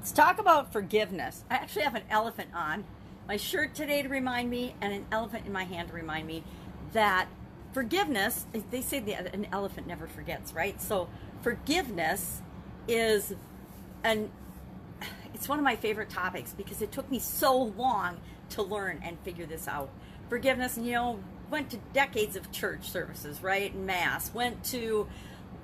Let's talk about forgiveness. I actually have an elephant on my shirt today to remind me, and an elephant in my hand to remind me that forgiveness, they say an elephant never forgets, right? So forgiveness is it's one of my favorite topics because it took me so long to learn and figure this out. Forgiveness, went to decades of church services, right? Mass,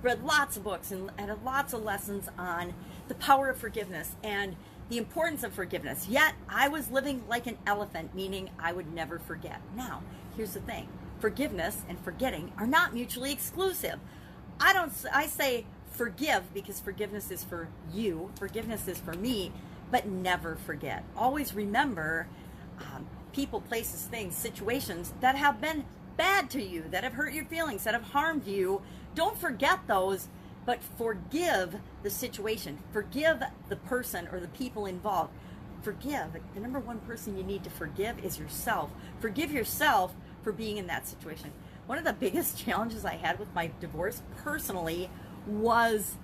read lots of books and had lots of lessons on the power of forgiveness and the importance of forgiveness. Yet I was living like an elephant, meaning I would never forget. Now, here's the thing. Forgiveness and forgetting are not mutually exclusive. I say forgive because forgiveness is for you, forgiveness is for me, but never forget. Always remember people, places, things, situations that have been bad to you, that have hurt your feelings, that have harmed you. Don't forget those, but forgive the situation. Forgive the person or the people involved. Forgive. The number one person you need to forgive is yourself. Forgive yourself for being in that situation. One of the biggest challenges I had with my divorce personally was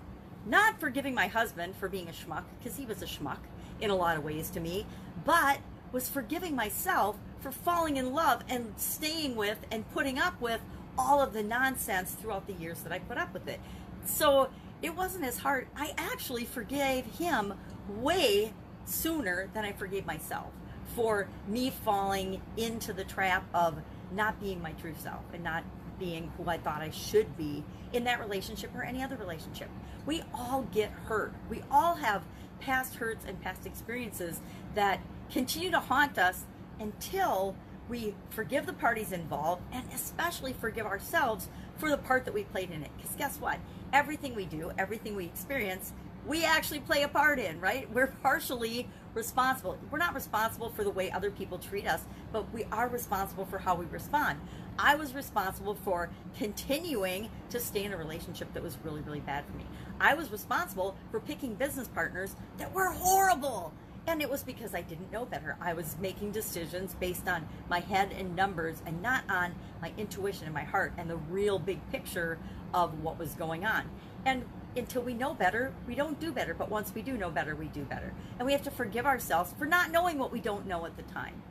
not forgiving my husband for being a schmuck, because he was a schmuck in a lot of ways to me, but was forgiving myself for falling in love and staying with and putting up with all of the nonsense throughout the years that I put up with it. So it wasn't as hard. I actually forgave him way sooner than I forgave myself for me falling into the trap of not being my true self and not being who I thought I should be in that relationship or any other relationship. We all get hurt. We all have past hurts and past experiences that continue to haunt us until we forgive the parties involved, and especially forgive ourselves for the part that we played in it. Because guess what? Everything we do, everything we experience, we actually play a part in, right? We're partially responsible. We're not responsible for the way other people treat us, but we are responsible for how we respond. I was responsible for continuing to stay in a relationship that was really, really bad for me. I was responsible for picking business partners that were horrible. And it was because I didn't know better. I was making decisions based on my head and numbers and not on my intuition and my heart and the real big picture of what was going on. And until we know better, we don't do better. But once we do know better, we do better. And we have to forgive ourselves for not knowing what we don't know at the time.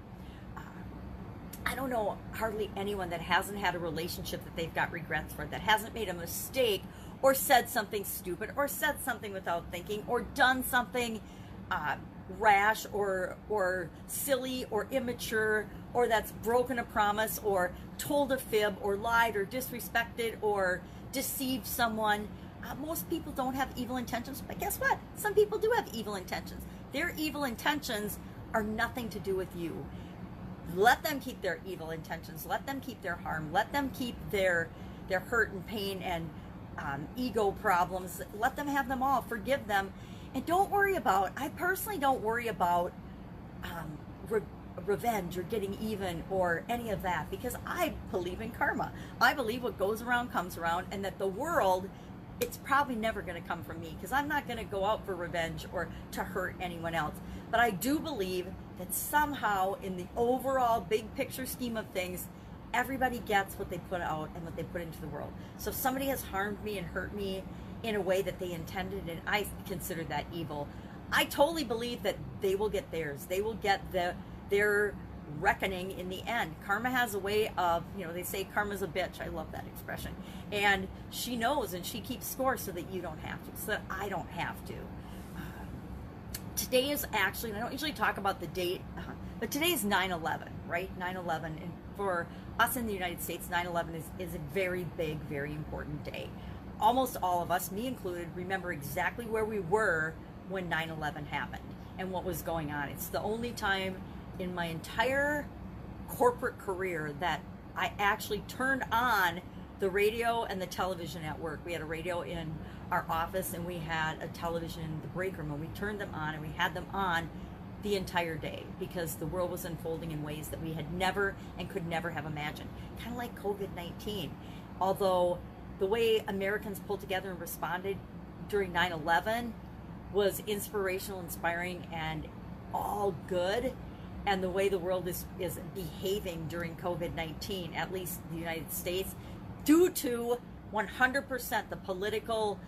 I don't know hardly anyone that hasn't had a relationship that they've got regrets for, that hasn't made a mistake or said something stupid or said something without thinking or done something rash or silly or immature, or that's broken a promise or told a fib or lied or disrespected or deceived someone. Most people don't have evil intentions, but guess what? Some people do have evil intentions. Their evil intentions are nothing to do with you. Let them keep their evil intentions. Let them keep their harm. Let them keep their hurt and pain and ego problems. Let them have them all. Forgive them. And I personally don't worry about revenge or getting even or any of that, because I believe in karma. I believe what goes around comes around, and that the world, it's probably never going to come from me, because I'm not going to go out for revenge or to hurt anyone else. But I do believe that somehow in the overall big picture scheme of things, everybody gets what they put out and what they put into the world. So if somebody has harmed me and hurt me in a way that they intended, and I consider that evil, I totally believe that they will get theirs. They will get their reckoning in the end. Karma has a way of, they say karma's a bitch. I love that expression. And she knows, and she keeps score so that you don't have to, so that I don't have to. Today is actually, and I don't usually talk about the date, but today is 9/11, right? 9/11, and for us in the United States, 9/11 is a very big, very important day. Almost all of us, me included, remember exactly where we were when 9/11 happened and what was going on. It's the only time in my entire corporate career that I actually turned on the radio and the television at work. We had a radio in our office and we had a television in the break room, and we turned them on, and we had them on the entire day because the world was unfolding in ways that we had never and could never have imagined. Kind of like COVID-19. Although the way Americans pulled together and responded during 9/11 was inspirational, inspiring, and all good. And the way the world is behaving during COVID-19, at least the United States, due to 100% the political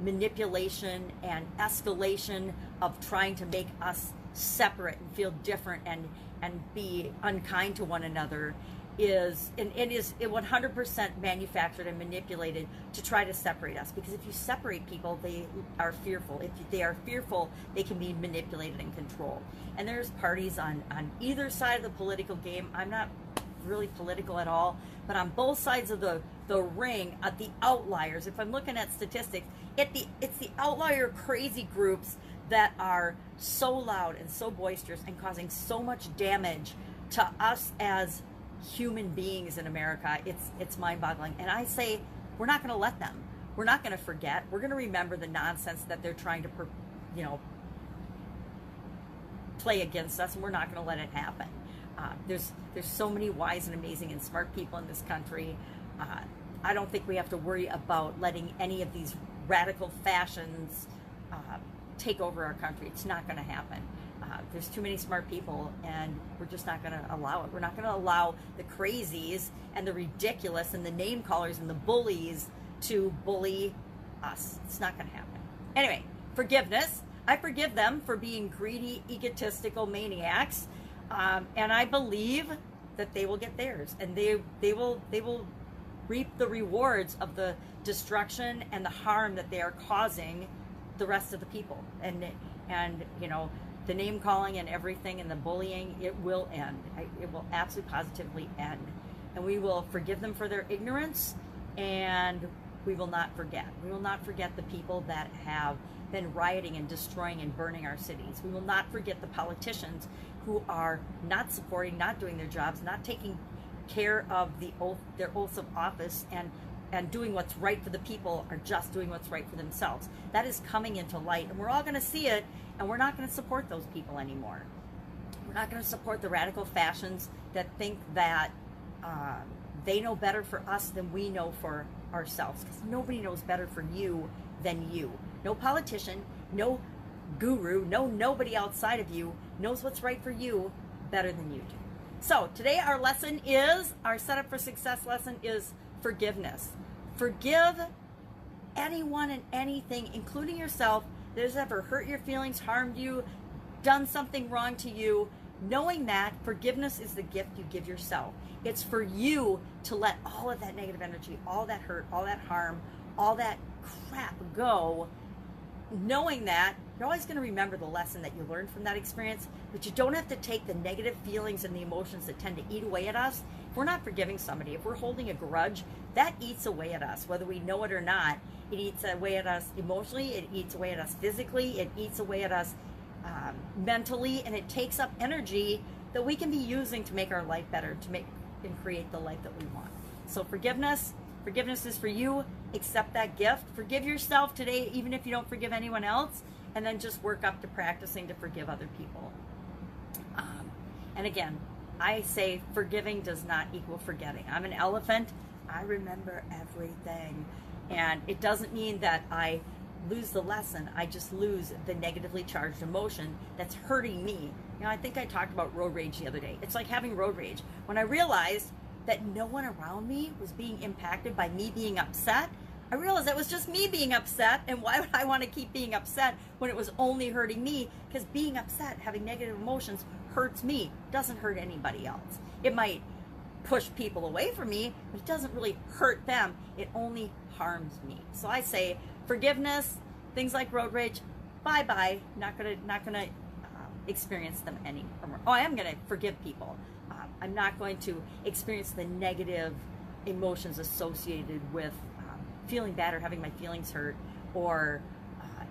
manipulation and escalation of trying to make us separate and feel different and be unkind to one another is, and it is 100% manufactured and manipulated to try to separate us. Because if you separate people, they are fearful. If they are fearful, they can be manipulated and controlled. And there's parties on either side of the political game. I'm not really political at all, but on both sides of the ring, at the outliers, if I'm looking at statistics, it's the outlier crazy groups that are so loud and so boisterous and causing so much damage to us as human beings in America. It's mind-boggling. And I say, we're not going to let them. We're not going to forget. We're going to remember the nonsense that they're trying to, play against us, and we're not going to let it happen. There's so many wise and amazing and smart people in this country. I don't think we have to worry about letting any of these radical fashions take over our country. It's not going to happen. There's too many smart people, and we're just not going to allow it. We're not going to allow the crazies and the ridiculous and the name callers and the bullies to bully us. It's not going to happen. Anyway, forgiveness. I forgive them for being greedy, egotistical maniacs, and I believe that they will get theirs, and they will reap the rewards of the destruction and the harm that they are causing the rest of the people. And the name calling and everything and the bullying, it will end. It will absolutely positively end. And we will forgive them for their ignorance, and we will not forget. We will not forget the people that have been rioting and destroying and burning our cities. We will not forget the politicians who are not supporting, not doing their jobs, not taking care of their oaths of office, and doing what's right for the people, are just doing what's right for themselves. That is coming into light, and we're all going to see it, and we're not going to support those people anymore. We're not going to support the radical fashions that think that they know better for us than we know for ourselves, because nobody knows better for you than you. No politician, no guru, nobody outside of you knows what's right for you better than you do. So today our setup for success lesson is forgiveness. Forgive anyone and anything, including yourself, that has ever hurt your feelings, harmed you, done something wrong to you, knowing that forgiveness is the gift you give yourself. It's for you to let all of that negative energy, all that hurt, all that harm, all that crap go, knowing that you're always going to remember the lesson that you learned from that experience, but you don't have to take the negative feelings and the emotions that tend to eat away at us. If we're not forgiving somebody, if we're holding a grudge, that eats away at us, whether we know it or not. It eats away at us emotionally, it eats away at us physically, it eats away at us mentally, and it takes up energy that we can be using to make our life better, to make and create the life that we want. So forgiveness is for you. Accept that gift. Forgive yourself today, even if you don't forgive anyone else, and then just work up to practicing to forgive other people. And again, I say forgiving does not equal forgetting. I'm an elephant. I remember everything. And it doesn't mean that I lose the lesson. I just lose the negatively charged emotion that's hurting me. I think I talked about road rage the other day. It's like having road rage. When I realized that no one around me was being impacted by me being upset, I realized that was just me being upset, and why would I want to keep being upset when it was only hurting me? Because being upset, having negative emotions, hurts me, doesn't hurt anybody else. It might push people away from me, but it doesn't really hurt them. It only harms me. So I say forgiveness, things like road rage, bye-bye. Not gonna experience them anymore. Oh, I am gonna forgive people. I'm not going to experience the negative emotions associated with feeling bad or having my feelings hurt, or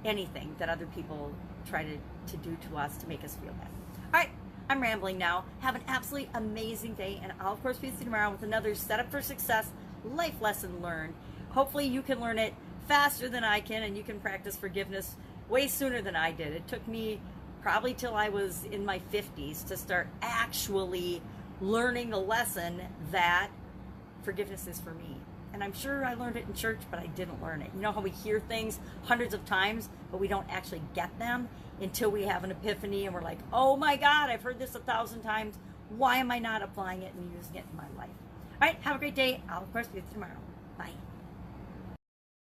anything that other people try to do to us to make us feel bad. All right, I'm rambling now. Have an absolutely amazing day, and I'll of course be with you tomorrow with another Setup for Success life lesson learned. Hopefully you can learn it faster than I can, and you can practice forgiveness way sooner than I did. It took me probably till I was in my 50s to start actually learning the lesson that forgiveness is for me. And I'm sure I learned it in church, but I didn't learn it. You know how we hear things hundreds of times, but we don't actually get them until we have an epiphany and we're like, oh my God, I've heard this 1,000 times. Why am I not applying it and using it in my life? All right, have a great day. I'll of course be with you tomorrow. Bye.